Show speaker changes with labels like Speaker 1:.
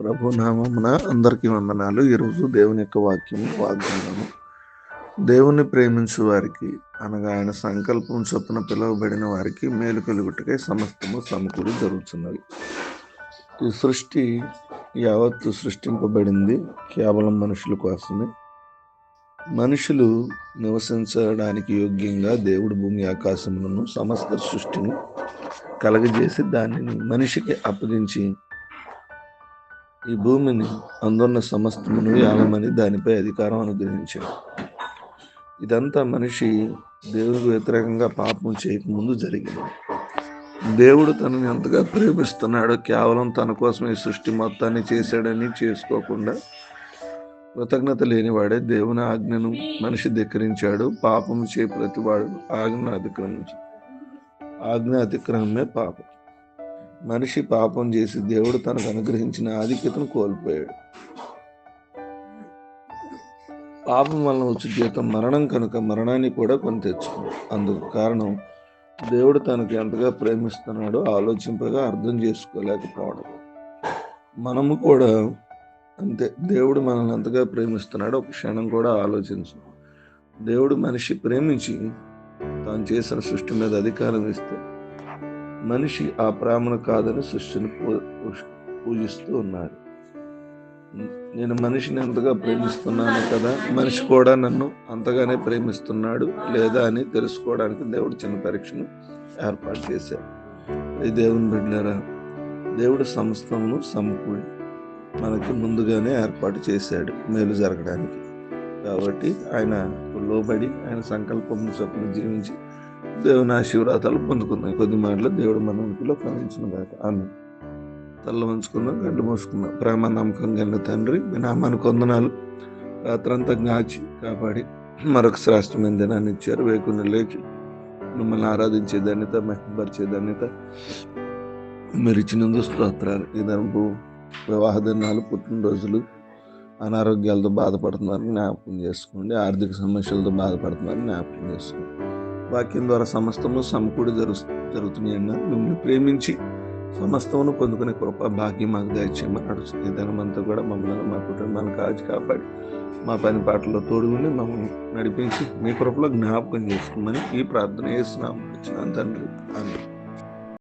Speaker 1: ప్రభు నామమున అందరికీ వందనాలు. ఈరోజు దేవుని యొక్క వాగ్దానము. దేవుని ప్రేమించు వారికి అనగా ఆయన సంకల్పం చొప్పున పిలువబడిన వారికి మేలు కలుగుటకై సమస్తము సమకూడి జరుగుతున్నది. ఈ సృష్టి యావత్తు సృష్టింపబడింది కేవలం మనుషుల కోసమే. మనుషులు నివసించడానికి యోగ్యంగా దేవుడు భూమి ఆకాశములను సమస్త సృష్టిని కలగజేసి దానిని మనిషికి అప్పగించి ఈ భూమిని అందున్న సమస్తమును యాలమని దానిపై అధికారం అనుగ్రహించాడు. ఇదంతా మనిషి దేవునికి వ్యతిరేకంగా పాపం చేయకముందు జరిగింది. దేవుడు తనని ఎంతగా ప్రేమిస్తున్నాడో కేవలం తన కోసం ఈ సృష్టి మొత్తాన్ని చేశాడని చేసుకోకుండా కృతజ్ఞత లేనివాడే దేవుని ఆజ్ఞను మనిషి ధిక్కరించాడు. పాపం చే ప్రతివాడు ఆజ్ఞ అతిక్రమమే పాపం. మనిషి పాపం చేసి దేవుడు తనకు అనుగ్రహించిన ఆధిక్యతను కోల్పోయాడు. పాపం వలన వచ్చే జీతం మరణం కనుక మరణాన్ని కూడా కొని తెచ్చుకుంది. అందుకు కారణం దేవుడు తనకు ఎంతగా ప్రేమిస్తున్నాడో ఆలోచింపగా అర్థం చేసుకోలేకపోవడం. మనము కూడా అంతే. దేవుడు మనల్ని ఎంతగా ప్రేమిస్తున్నాడో ఒక క్షణం కూడా ఆలోచించు. దేవుడు మనిషి ప్రేమించి తాను చేసిన సృష్టి మీద అధికారం ఇస్తే మనిషి ఆ ప్రేమను కాదని సృష్టిని పూజిస్తూ ఉన్నాడు. నేను మనిషిని ఎంతగా ప్రేమిస్తున్నాను కదా, మనిషి కూడా నన్ను అంతగానే ప్రేమిస్తున్నాడు లేదా అని తెలుసుకోవడానికి దేవుడు చిన్న పరీక్షను ఏర్పాటు చేశాడు. ఈ దేవుని బిడ్డలారా, దేవుడు సమస్తమును సమకూడి మనకి ముందుగానే ఏర్పాటు చేశాడు మేలు జరగడానికి. కాబట్టి ఆయన లోబడి ఆయన సంకల్పం చొప్పున జీవించి దేవుని ఆశీర్వాదాలు పొందుకుందాం. కొద్ది మాటలు దేవుడు మన ఉనికిలో ఫలించిన దాకా. ఆమె తల్ల వంచుకుందాం, గడ్డు మోసుకుందాం. ప్రేమ నమ్మకం కలిగిన తండ్రి, మీ నామానికి వందనాలు. రాత్రంతా జ్ఞాచి కాపాడి మరొక శ్రేష్టమైన దినాన్ని ఇచ్చారు. వేకుని లేచి మిమ్మల్ని ఆరాధించే ధన్యత, మహిమపరిచే ధన్యత మీరు ఇచ్చినందుకు స్తోత్రాలు. ఈ దినపు వివాహ దినాలు, పుట్టినరోజులు, అనారోగ్యాలతో బాధపడుతున్నారు జ్ఞాపకం చేసుకోండి. ఆర్థిక సమస్యలతో బాధపడుతున్నారు జ్ఞాపకం చేసుకోండి. వాక్యం ద్వారా సమస్తము సమకూడి జరుగుతున్నాయి అన్నారు. మిమ్మల్ని ప్రేమించి సమస్తమును పొందుకునే కృప భాగ్యం మాకు దయచేయమని అడుగుతుంది. ఈ దినమంతా కూడా మమ్మల్ని మా కుటుంబాన్ని కాపాడి మా పని పాటల్లో తోడుగుండి మమ్మల్ని నడిపించి మీ కృపలో జ్ఞాపకం చేసుకోమని ఈ ప్రార్థన చేస్తున్నాము తండ్రి. ఆమేన్.